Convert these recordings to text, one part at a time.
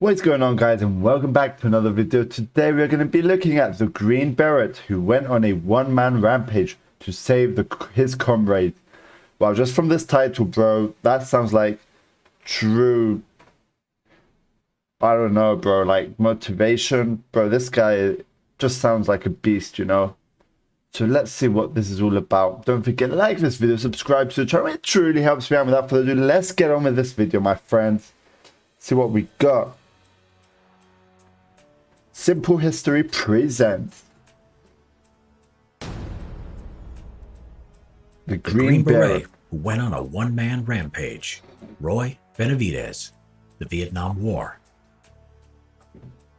What's going on, guys, and welcome back to another video. Today we're going to be looking at the Green Beret who went on a one-man rampage to save his comrade. Wow, just from this title, bro, that sounds like true, I don't know, bro, like motivation. Bro, this guy just sounds like a beast, you know? So let's see what this is all about. Don't forget to like this video, subscribe to the channel. It truly helps me out. Without further ado, let's get on with this video, my friends. See what we got. Simple History presents the Green Beret who went on a one-man rampage. Roy Benavidez, the Vietnam War.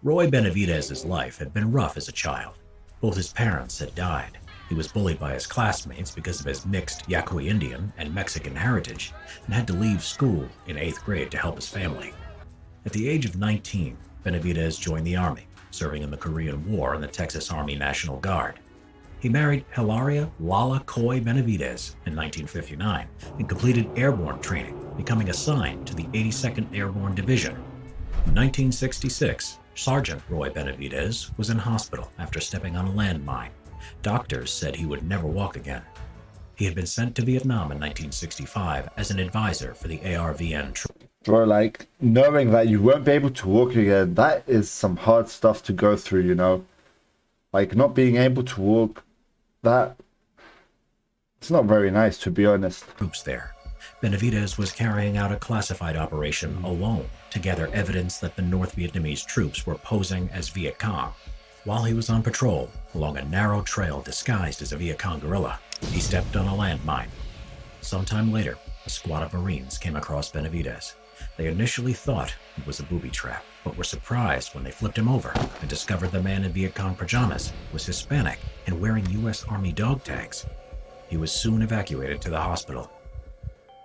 Roy Benavidez's life had been rough as a child. Both his parents had died. He was bullied by his classmates because of his mixed Yaqui Indian and Mexican heritage and had to leave school in 8th grade to help his family. At the age of 19, Benavidez joined the Army, serving in the Korean War in the Texas Army National Guard. He married Hilaria Lala Coy Benavidez in 1959 and completed airborne training, becoming assigned to the 82nd Airborne Division. In 1966, Sergeant Roy Benavidez was in hospital after stepping on a landmine. Doctors said he would never walk again. He had been sent to Vietnam in 1965 as an advisor for the ARVN troops. Bro, like, knowing that you won't be able to walk again, that is some hard stuff to go through, you know? Like, not being able to walk, it's not very nice, to be honest. Troops there. Benavidez was carrying out a classified operation alone to gather evidence that the North Vietnamese troops were posing as Viet Cong. While he was on patrol along a narrow trail disguised as a Viet Cong guerrilla, he stepped on a landmine. Sometime later, a squad of Marines came across Benavidez. They initially thought it was a booby trap, but were surprised when they flipped him over and discovered the man in Viet Cong pajamas was Hispanic and wearing U.S. Army dog tags. He was soon evacuated to the hospital.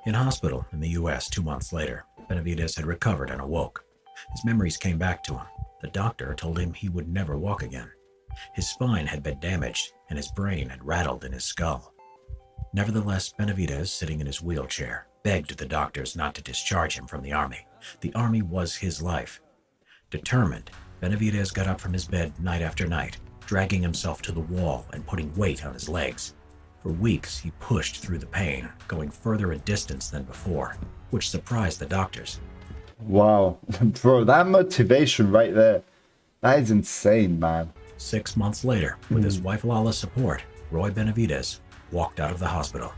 In hospital in the U.S. 2 months later, Benavidez had recovered and awoke. His memories came back to him. The doctor told him he would never walk again. His spine had been damaged and his brain had rattled in his skull. Nevertheless, Benavidez, sitting in his wheelchair, begged the doctors not to discharge him from the Army. The Army was his life. Determined, Benavidez got up from his bed night after night, dragging himself to the wall and putting weight on his legs. For weeks, he pushed through the pain, going further a distance than before, which surprised the doctors. Wow, bro, that motivation right there, that is insane, man. 6 months later, with his wife Lala's support, Roy Benavidez walked out of the hospital.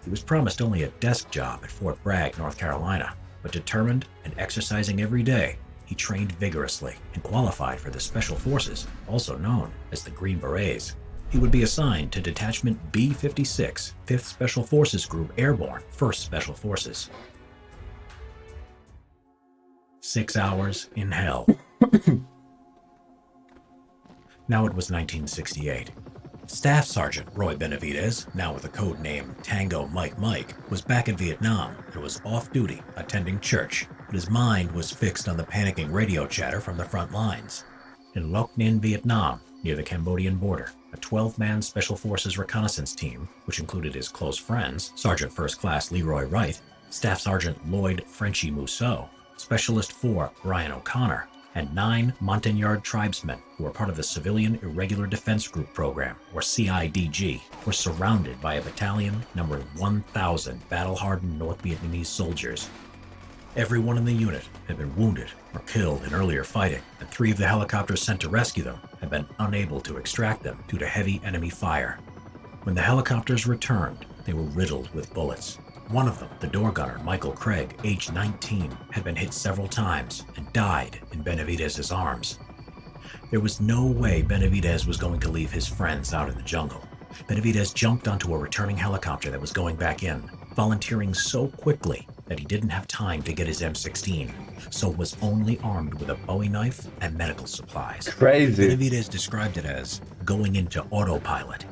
He was promised only a desk job at Fort Bragg, North Carolina, but determined and exercising every day, he trained vigorously and qualified for the Special Forces, also known as the Green Berets. He would be assigned to Detachment B-56, 5th Special Forces Group Airborne, 1st Special Forces. 6 hours in hell. Now it was 1968. Staff Sergeant Roy Benavidez, now with the code name Tango Mike Mike, was back in Vietnam and was off duty attending church, but his mind was fixed on the panicking radio chatter from the front lines. In Loc Ninh, Vietnam, near the Cambodian border, a 12-man Special Forces reconnaissance team, which included his close friends, Sergeant First Class Leroy Wright, Staff Sergeant Lloyd Frenchie Mousseau, Specialist 4 Brian O'Connor, and 9 Montagnard tribesmen who were part of the Civilian Irregular Defense Group program, or CIDG, were surrounded by a battalion numbering 1,000 battle-hardened North Vietnamese soldiers. Everyone in the unit had been wounded or killed in earlier fighting, and 3 of the helicopters sent to rescue them had been unable to extract them due to heavy enemy fire. When the helicopters returned, they were riddled with bullets. One of them, the door gunner, Michael Craig, aged 19, had been hit several times and died in Benavidez's arms. There was no way Benavidez was going to leave his friends out in the jungle. Benavidez jumped onto a returning helicopter that was going back in, volunteering so quickly that he didn't have time to get his M16, so was only armed with a Bowie knife and medical supplies. Crazy. Benavidez described it as going into autopilot.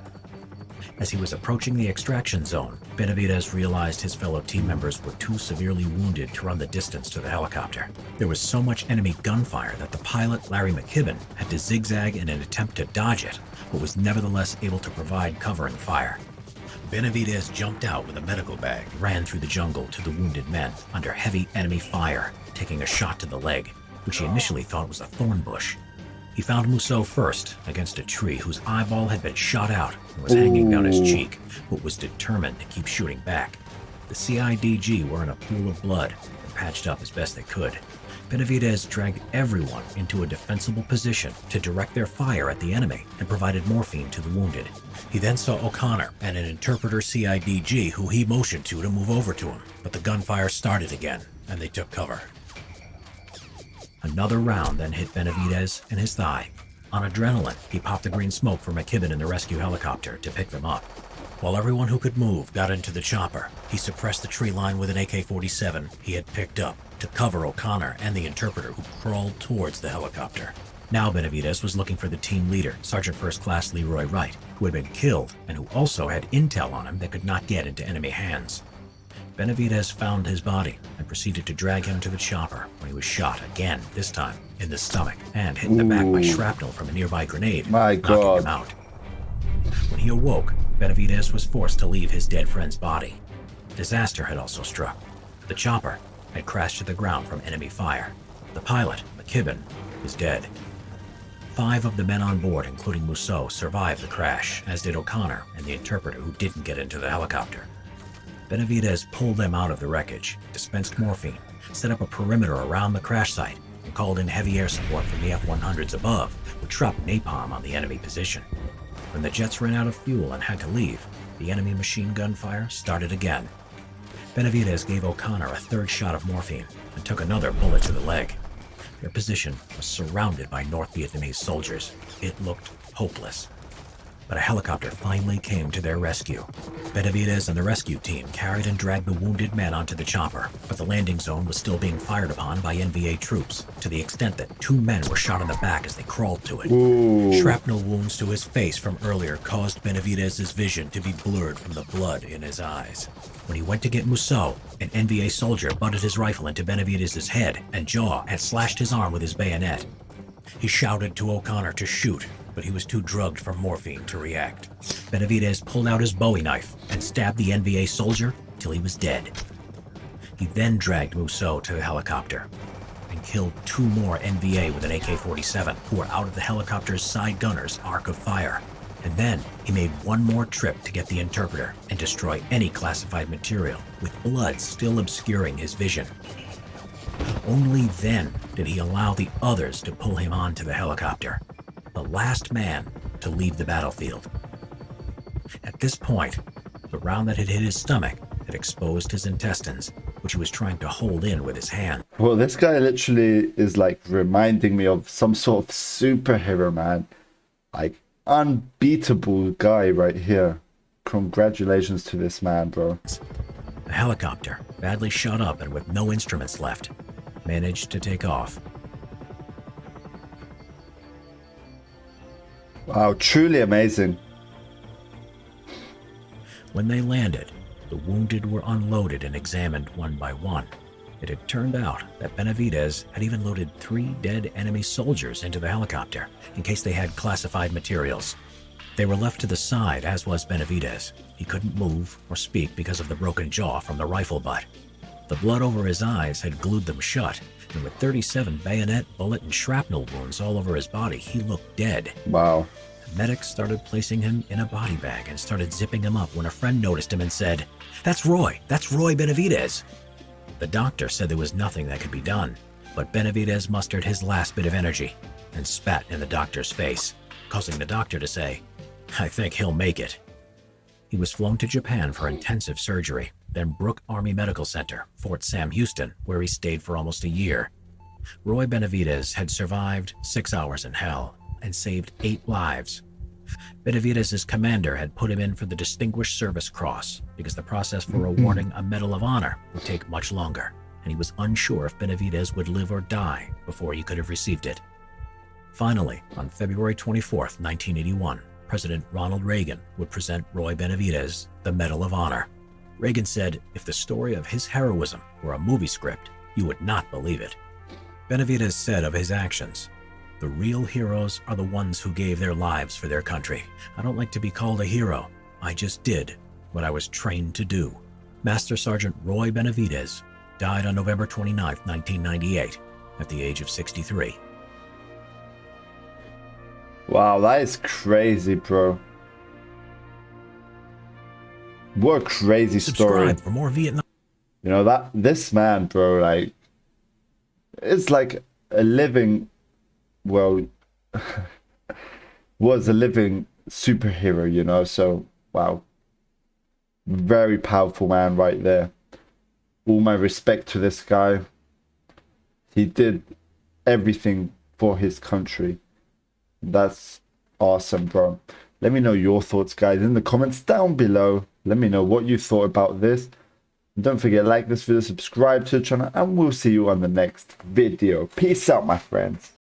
As he was approaching the extraction zone, Benavidez realized his fellow team members were too severely wounded to run the distance to the helicopter. There was so much enemy gunfire that the pilot, Larry McKibben, had to zigzag in an attempt to dodge it, but was nevertheless able to provide covering fire. Benavidez jumped out with a medical bag, ran through the jungle to the wounded men under heavy enemy fire, taking a shot to the leg. which he initially thought was a thorn bush. He found Musso first against a tree whose eyeball had been shot out and was hanging down his cheek, but was determined to keep shooting back. The CIDG were in a pool of blood and patched up as best they could. Benavidez dragged everyone into a defensible position to direct their fire at the enemy and provided morphine to the wounded. He then saw O'Connor and an interpreter CIDG who he motioned to move over to him, but the gunfire started again and they took cover. Another round then hit Benavidez in his thigh. On adrenaline, he popped the green smoke for McKibben in the rescue helicopter to pick them up. While everyone who could move got into the chopper, he suppressed the tree line with an AK-47 he had picked up to cover O'Connor and the interpreter who crawled towards the helicopter. Now Benavidez was looking for the team leader, Sergeant First Class Leroy Wright, who had been killed and who also had intel on him that could not get into enemy hands. Benavidez found his body and proceeded to drag him to the chopper when he was shot again, this time in the stomach, and hit in the back by shrapnel from a nearby grenade, knocking him out. When he awoke, Benavidez was forced to leave his dead friend's body. Disaster had also struck. The chopper had crashed to the ground from enemy fire. The pilot, McKibben, was dead. 5 of the men on board, including Musso, survived the crash, as did O'Connor and the interpreter who didn't get into the helicopter. Benavidez pulled them out of the wreckage, dispensed morphine, set up a perimeter around the crash site, and called in heavy air support from the F-100s above, which dropped napalm on the enemy position. When the jets ran out of fuel and had to leave, the enemy machine gun fire started again. Benavidez gave O'Connor a third shot of morphine and took another bullet to the leg. Their position was surrounded by North Vietnamese soldiers. It looked hopeless. But a helicopter finally came to their rescue. Benavidez and the rescue team carried and dragged the wounded men onto the chopper, but the landing zone was still being fired upon by NVA troops, to the extent that 2 men were shot in the back as they crawled to it. Shrapnel wounds to his face from earlier caused Benavidez's vision to be blurred from the blood in his eyes. When he went to get Musso, an NVA soldier butted his rifle into Benavidez's head and jaw and slashed his arm with his bayonet. He shouted to O'Connor to shoot, but he was too drugged from morphine to react. Benavidez pulled out his Bowie knife and stabbed the NVA soldier till he was dead. He then dragged Musso to the helicopter and killed 2 more NVA with an AK-47 who were out of the helicopter's side gunner's arc of fire. And then he made one more trip to get the interpreter and destroy any classified material, with blood still obscuring his vision. Only then did he allow the others to pull him onto the helicopter, the last man to leave the battlefield. At this point, the round that had hit his stomach had exposed his intestines, which he was trying to hold in with his hand. Well, this guy literally is like reminding me of some sort of superhero, man. Like, unbeatable guy right here. Congratulations to this man, bro. The helicopter, badly shot up and with no instruments left, managed to take off. Wow, truly amazing. When they landed, the wounded were unloaded and examined one by one. It had turned out that Benavidez had even loaded 3 dead enemy soldiers into the helicopter in case they had classified materials. They were left to the side, as was Benavidez. He couldn't move or speak because of the broken jaw from the rifle butt. The blood over his eyes had glued them shut, and with 37 bayonet, bullet, and shrapnel wounds all over his body, he looked dead. Wow. Medics started placing him in a body bag and started zipping him up when a friend noticed him and said, "That's Roy Benavidez." The doctor said there was nothing that could be done, but Benavidez mustered his last bit of energy and spat in the doctor's face, causing the doctor to say, "I think he'll make it." He was flown to Japan for intensive surgery, then Brooke Army Medical Center, Fort Sam Houston, where he stayed for almost a year. Roy Benavidez had survived 6 hours in hell and saved 8 lives. Benavidez's commander had put him in for the Distinguished Service Cross because the process for awarding a Medal of Honor would take much longer, and he was unsure if Benavidez would live or die before he could have received it. Finally, on February 24, 1981, President Ronald Reagan would present Roy Benavidez the Medal of Honor. Reagan said if the story of his heroism were a movie script, you would not believe it. Benavidez said of his actions, "The real heroes are the ones who gave their lives for their country. I don't like to be called a hero. I just did what I was trained to do." Master Sergeant Roy Benavidez died on November 29, 1998, at the age of 63. Wow, that is crazy, bro. What a crazy story. Subscribe for more Vietnam. You know, this man, bro, like, it's like a living, well, was a living superhero, you know. So wow, very powerful man right there. All my respect to this guy. He did everything for his country. That's awesome, bro. Let me know your thoughts, guys, in the comments down below. Let me know what you thought about this. And don't forget, like this video, subscribe to the channel, and we'll see you on the next video. Peace out, my friends.